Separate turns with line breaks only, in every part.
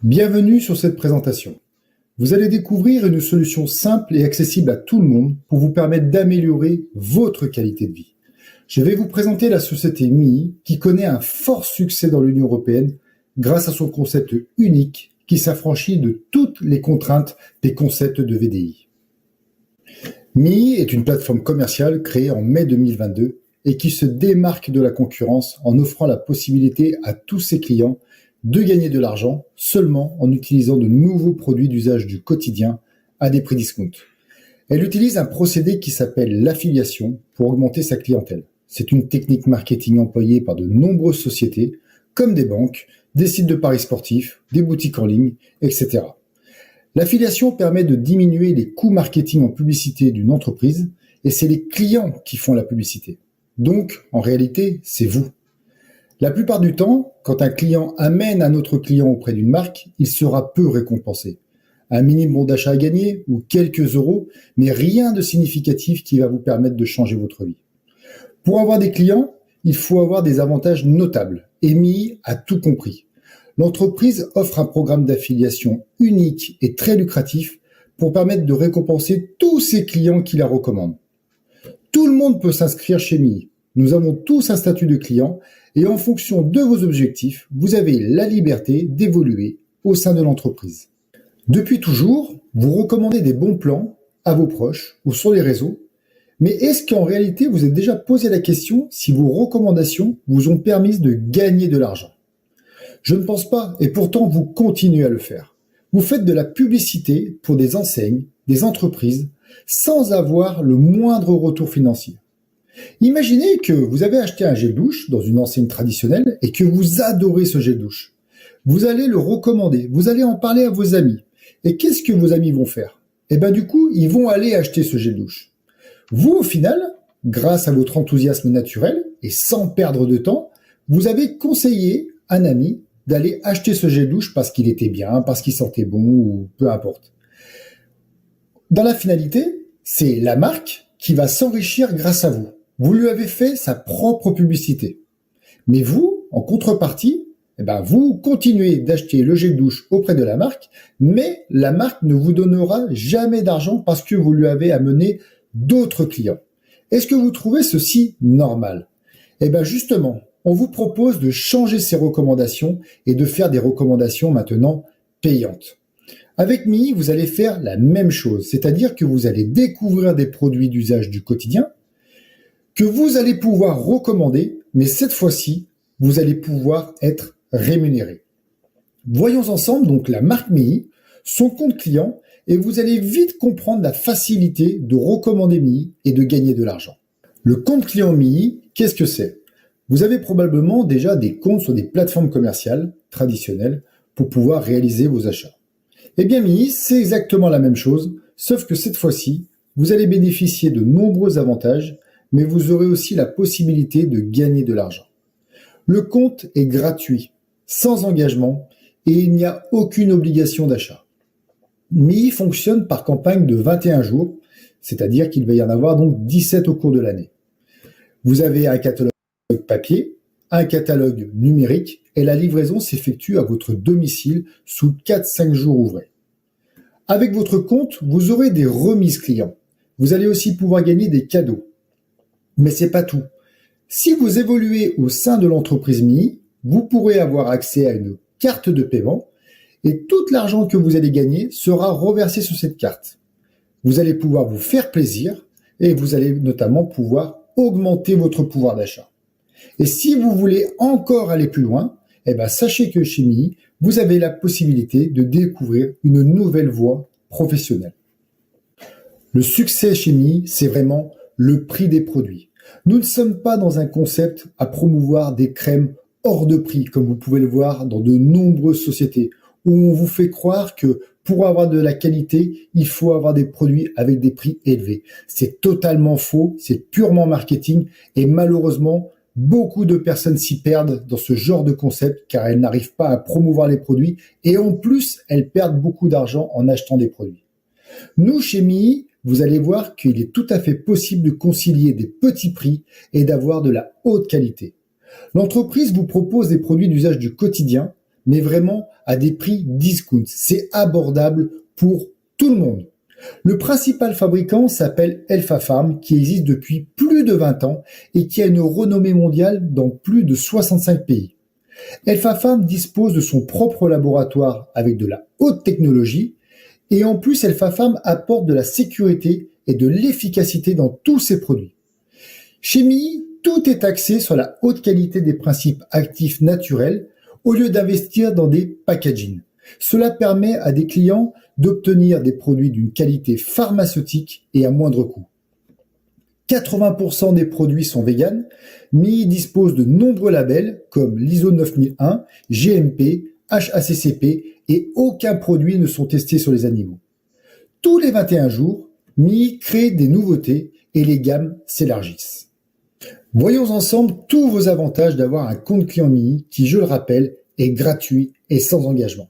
Bienvenue sur cette présentation. Vous allez découvrir une solution simple et accessible à tout le monde pour vous permettre d'améliorer votre qualité de vie. Je vais vous présenter la société MII qui connaît un fort succès dans l'Union européenne grâce à son concept unique qui s'affranchit de toutes les contraintes des concepts de VDI. MII est une plateforme commerciale créée en mai 2022 et qui se démarque de la concurrence en offrant la possibilité à tous ses clients de gagner de l'argent seulement en utilisant de nouveaux produits d'usage du quotidien à des prix discount. Elle utilise un procédé qui s'appelle l'affiliation pour augmenter sa clientèle. C'est une technique marketing employée par de nombreuses sociétés, comme des banques, des sites de paris sportifs, des boutiques en ligne, etc. L'affiliation permet de diminuer les coûts marketing en publicité d'une entreprise et c'est les clients qui font la publicité. Donc, en réalité, c'est vous. La plupart du temps, quand un client amène un autre client auprès d'une marque, il sera peu récompensé. Un minimum d'achat à gagner ou quelques euros, mais rien de significatif qui va vous permettre de changer votre vie. Pour avoir des clients, il faut avoir des avantages notables. Et MII a tout compris. L'entreprise offre un programme d'affiliation unique et très lucratif pour permettre de récompenser tous ses clients qui la recommandent. Tout le monde peut s'inscrire chez MII. Nous avons tous un statut de client et en fonction de vos objectifs, vous avez la liberté d'évoluer au sein de l'entreprise. Depuis toujours, vous recommandez des bons plans à vos proches ou sur les réseaux, mais est-ce qu'en réalité vous êtes déjà posé la question si vos recommandations vous ont permis de gagner de l'argent? Je ne pense pas et pourtant vous continuez à le faire. Vous faites de la publicité pour des enseignes, des entreprises, sans avoir le moindre retour financier. Imaginez que vous avez acheté un gel douche dans une enseigne traditionnelle et que vous adorez ce gel douche. Vous allez le recommander, vous allez en parler à vos amis. Et qu'est-ce que vos amis vont faire? Du coup, ils vont aller acheter ce gel douche. Vous, au final, grâce à votre enthousiasme naturel et sans perdre de temps, vous avez conseillé un ami d'aller acheter ce gel douche parce qu'il était bien, parce qu'il sentait bon ou peu importe. Dans la finalité, c'est la marque qui va s'enrichir grâce à vous. Vous lui avez fait sa propre publicité. Mais vous, en contrepartie, vous continuez d'acheter le gel douche auprès de la marque, mais la marque ne vous donnera jamais d'argent parce que vous lui avez amené d'autres clients. Est-ce que vous trouvez ceci normal? Justement, on vous propose de changer ces recommandations et de faire des recommandations maintenant payantes. Avec MII, vous allez faire la même chose, c'est-à-dire que vous allez découvrir des produits d'usage du quotidien que vous allez pouvoir recommander, mais cette fois-ci, vous allez pouvoir être rémunéré. Voyons ensemble donc la marque MII, son compte client, et vous allez vite comprendre la facilité de recommander MII et de gagner de l'argent. Le compte client MII, qu'est-ce que c'est? Vous avez probablement déjà des comptes sur des plateformes commerciales traditionnelles pour pouvoir réaliser vos achats. MII, c'est exactement la même chose, sauf que cette fois-ci, vous allez bénéficier de nombreux avantages, mais vous aurez aussi la possibilité de gagner de l'argent. Le compte est gratuit, sans engagement, et il n'y a aucune obligation d'achat. MII fonctionne par campagne de 21 jours, c'est-à-dire qu'il va y en avoir donc 17 au cours de l'année. Vous avez un catalogue papier, un catalogue numérique, et la livraison s'effectue à votre domicile sous 4-5 jours ouvrés. Avec votre compte, vous aurez des remises clients. Vous allez aussi pouvoir gagner des cadeaux. Mais c'est pas tout. Si vous évoluez au sein de l'entreprise MII, vous pourrez avoir accès à une carte de paiement et tout l'argent que vous allez gagner sera reversé sur cette carte. Vous allez pouvoir vous faire plaisir et vous allez notamment pouvoir augmenter votre pouvoir d'achat. Et si vous voulez encore aller plus loin, sachez que chez MII, vous avez la possibilité de découvrir une nouvelle voie professionnelle. Le succès chez MII, c'est vraiment le prix des produits. Nous ne sommes pas dans un concept à promouvoir des crèmes hors de prix, comme vous pouvez le voir dans de nombreuses sociétés, où on vous fait croire que pour avoir de la qualité, il faut avoir des produits avec des prix élevés. C'est totalement faux, c'est purement marketing, et malheureusement, beaucoup de personnes s'y perdent dans ce genre de concept, car elles n'arrivent pas à promouvoir les produits, et en plus, elles perdent beaucoup d'argent en achetant des produits. Nous, chez MII, vous allez voir qu'il est tout à fait possible de concilier des petits prix et d'avoir de la haute qualité. L'entreprise vous propose des produits d'usage du quotidien, mais vraiment à des prix discount. C'est abordable pour tout le monde. Le principal fabricant s'appelle Elfa Farm, qui existe depuis plus de 20 ans et qui a une renommée mondiale dans plus de 65 pays. Elfa Farm dispose de son propre laboratoire avec de la haute technologie et en plus Elfa Farm apporte de la sécurité et de l'efficacité dans tous ses produits. Chez MII, tout est axé sur la haute qualité des principes actifs naturels au lieu d'investir dans des packaging. Cela permet à des clients d'obtenir des produits d'une qualité pharmaceutique et à moindre coût. 80% des produits sont véganes. MII dispose de nombreux labels comme l'ISO 9001, GMP, HACCP et aucun produit ne sont testés sur les animaux. Tous les 21 jours, MII crée des nouveautés et les gammes s'élargissent. Voyons ensemble tous vos avantages d'avoir un compte client MII qui, je le rappelle, est gratuit et sans engagement.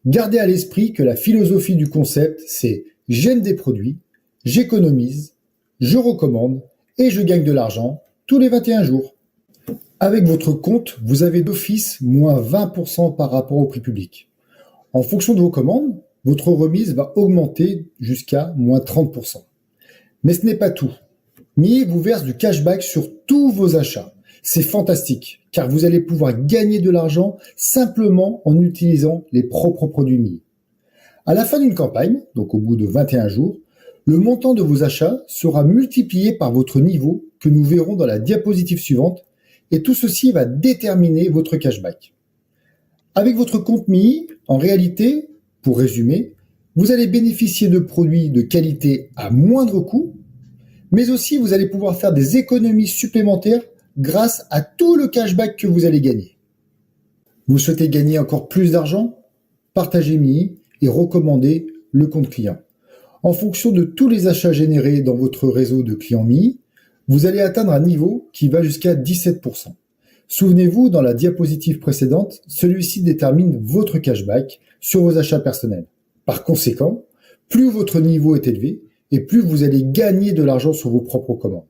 Gardez à l'esprit que la philosophie du concept, c'est j'aime des produits, j'économise, je recommande et je gagne de l'argent tous les 21 jours. Avec votre compte, vous avez d'office moins 20% par rapport au prix public. En fonction de vos commandes, votre remise va augmenter jusqu'à moins 30%. Mais ce n'est pas tout. MII vous verse du cashback sur tous vos achats. C'est fantastique, car vous allez pouvoir gagner de l'argent simplement en utilisant les propres produits MII. À la fin d'une campagne, donc au bout de 21 jours, le montant de vos achats sera multiplié par votre niveau que nous verrons dans la diapositive suivante et tout ceci va déterminer votre cashback. Avec votre compte MII, en réalité, pour résumer, vous allez bénéficier de produits de qualité à moindre coût, mais aussi vous allez pouvoir faire des économies supplémentaires grâce à tout le cashback que vous allez gagner. Vous souhaitez gagner encore plus d'argent? Partagez MII et recommandez le compte client. En fonction de tous les achats générés dans votre réseau de clients MII, vous allez atteindre un niveau qui va jusqu'à 17%. Souvenez-vous, dans la diapositive précédente, celui-ci détermine votre cashback sur vos achats personnels. Par conséquent, plus votre niveau est élevé et plus vous allez gagner de l'argent sur vos propres commandes.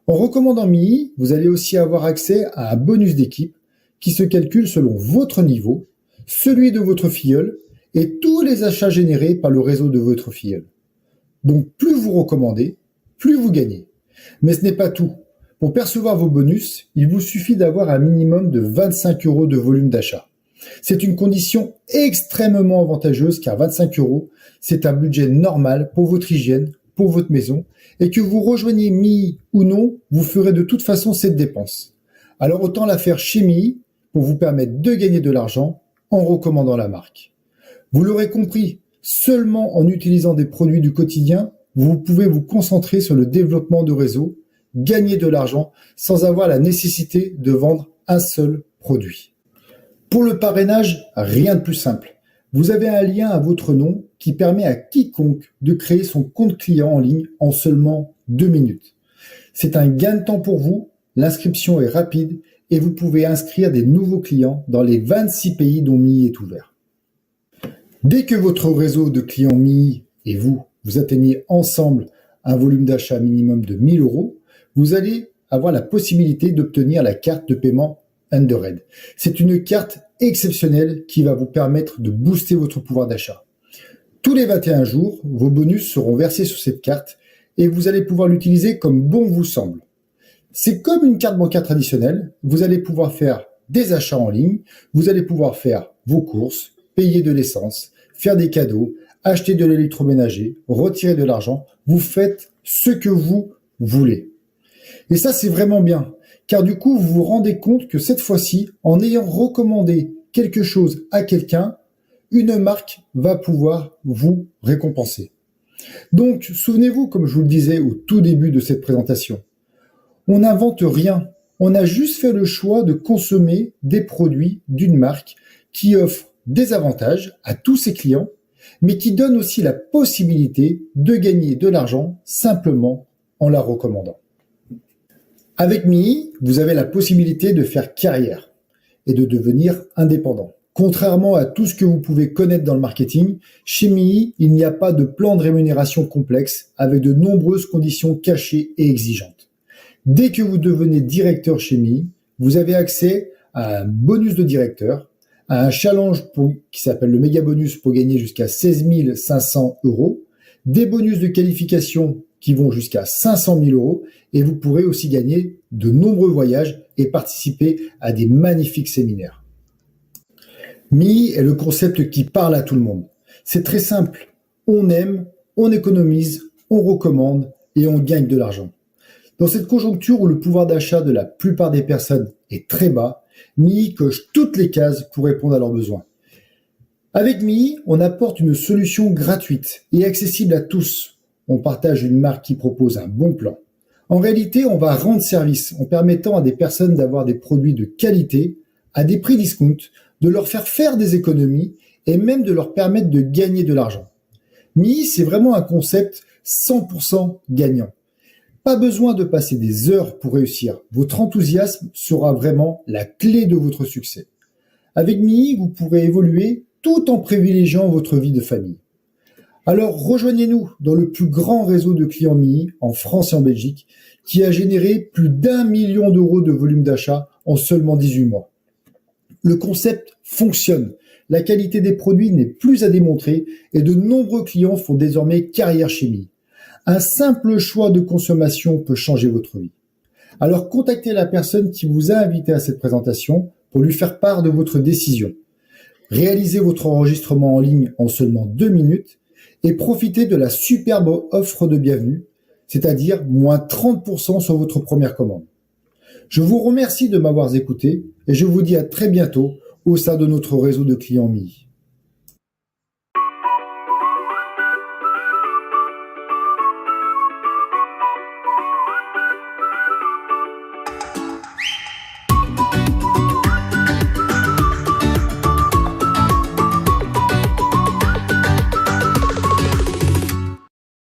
En recommandant MII, vous allez aussi avoir accès à un bonus d'équipe qui se calcule selon votre niveau, celui de votre filleul et tous les achats générés par le réseau de votre filleul. Donc plus vous recommandez, plus vous gagnez. Mais ce n'est pas tout. Pour percevoir vos bonus, il vous suffit d'avoir un minimum de 25 € de volume d'achat. C'est une condition extrêmement avantageuse car 25 €, c'est un budget normal pour votre hygiène, pour votre maison, et que vous rejoignez MII ou non, vous ferez de toute façon cette dépense. Alors autant la faire chez MII pour vous permettre de gagner de l'argent en recommandant la marque. Vous l'aurez compris, seulement en utilisant des produits du quotidien, vous pouvez vous concentrer sur le développement de réseau, gagner de l'argent sans avoir la nécessité de vendre un seul produit. Pour le parrainage, rien de plus simple. Vous avez un lien à votre nom qui permet à quiconque de créer son compte client en ligne en seulement 2 minutes. C'est un gain de temps pour vous, l'inscription est rapide et vous pouvez inscrire des nouveaux clients dans les 26 pays dont MII est ouvert. Dès que votre réseau de clients MII et vous atteignez ensemble un volume d'achat minimum de 1 000 €, vous allez avoir la possibilité d'obtenir la carte de paiement Underred. C'est une carte exceptionnelle qui va vous permettre de booster votre pouvoir d'achat. Tous les 21 jours, vos bonus seront versés sur cette carte et vous allez pouvoir l'utiliser comme bon vous semble. C'est comme une carte bancaire traditionnelle, vous allez pouvoir faire des achats en ligne, vous allez pouvoir faire vos courses, payer de l'essence, faire des cadeaux, acheter de l'électroménager, retirer de l'argent, vous faites ce que vous voulez. Et ça, c'est vraiment bien, car du coup, vous vous rendez compte que cette fois-ci, en ayant recommandé quelque chose à quelqu'un, une marque va pouvoir vous récompenser. Donc, souvenez-vous, comme je vous le disais au tout début de cette présentation, on n'invente rien, on a juste fait le choix de consommer des produits d'une marque qui offre des avantages à tous ses clients, mais qui donne aussi la possibilité de gagner de l'argent simplement en la recommandant. Avec MII, vous avez la possibilité de faire carrière et de devenir indépendant. Contrairement à tout ce que vous pouvez connaître dans le marketing, chez MII, il n'y a pas de plan de rémunération complexe avec de nombreuses conditions cachées et exigeantes. Dès que vous devenez directeur chez MII, vous avez accès à un bonus de directeur, à un challenge qui s'appelle le méga bonus pour gagner jusqu'à 16 500 euros, des bonus de qualification qui vont jusqu'à 500 000 euros, et vous pourrez aussi gagner de nombreux voyages et participer à des magnifiques séminaires. MII est le concept qui parle à tout le monde. C'est très simple. On aime, on économise, on recommande et on gagne de l'argent. Dans cette conjoncture où le pouvoir d'achat de la plupart des personnes est très bas, MII coche toutes les cases pour répondre à leurs besoins. Avec MII, on apporte une solution gratuite et accessible à tous. On partage une marque qui propose un bon plan. En réalité, on va rendre service en permettant à des personnes d'avoir des produits de qualité à des prix discount, de leur faire des économies et même de leur permettre de gagner de l'argent. MII, c'est vraiment un concept 100% gagnant. Pas besoin de passer des heures pour réussir. Votre enthousiasme sera vraiment la clé de votre succès. Avec MII, vous pourrez évoluer tout en privilégiant votre vie de famille. Alors rejoignez-nous dans le plus grand réseau de clients MII en France et en Belgique qui a généré plus d'1 million d'euros de volume d'achat en seulement 18 mois. Le concept fonctionne. La qualité des produits n'est plus à démontrer et de nombreux clients font désormais carrière chez MII. Un simple choix de consommation peut changer votre vie. Alors contactez la personne qui vous a invité à cette présentation pour lui faire part de votre décision. Réalisez votre enregistrement en ligne en seulement 2 minutes et profitez de la superbe offre de bienvenue, c'est-à-dire moins 30% sur votre première commande. Je vous remercie de m'avoir écouté et je vous dis à très bientôt au sein de notre réseau de clients MII.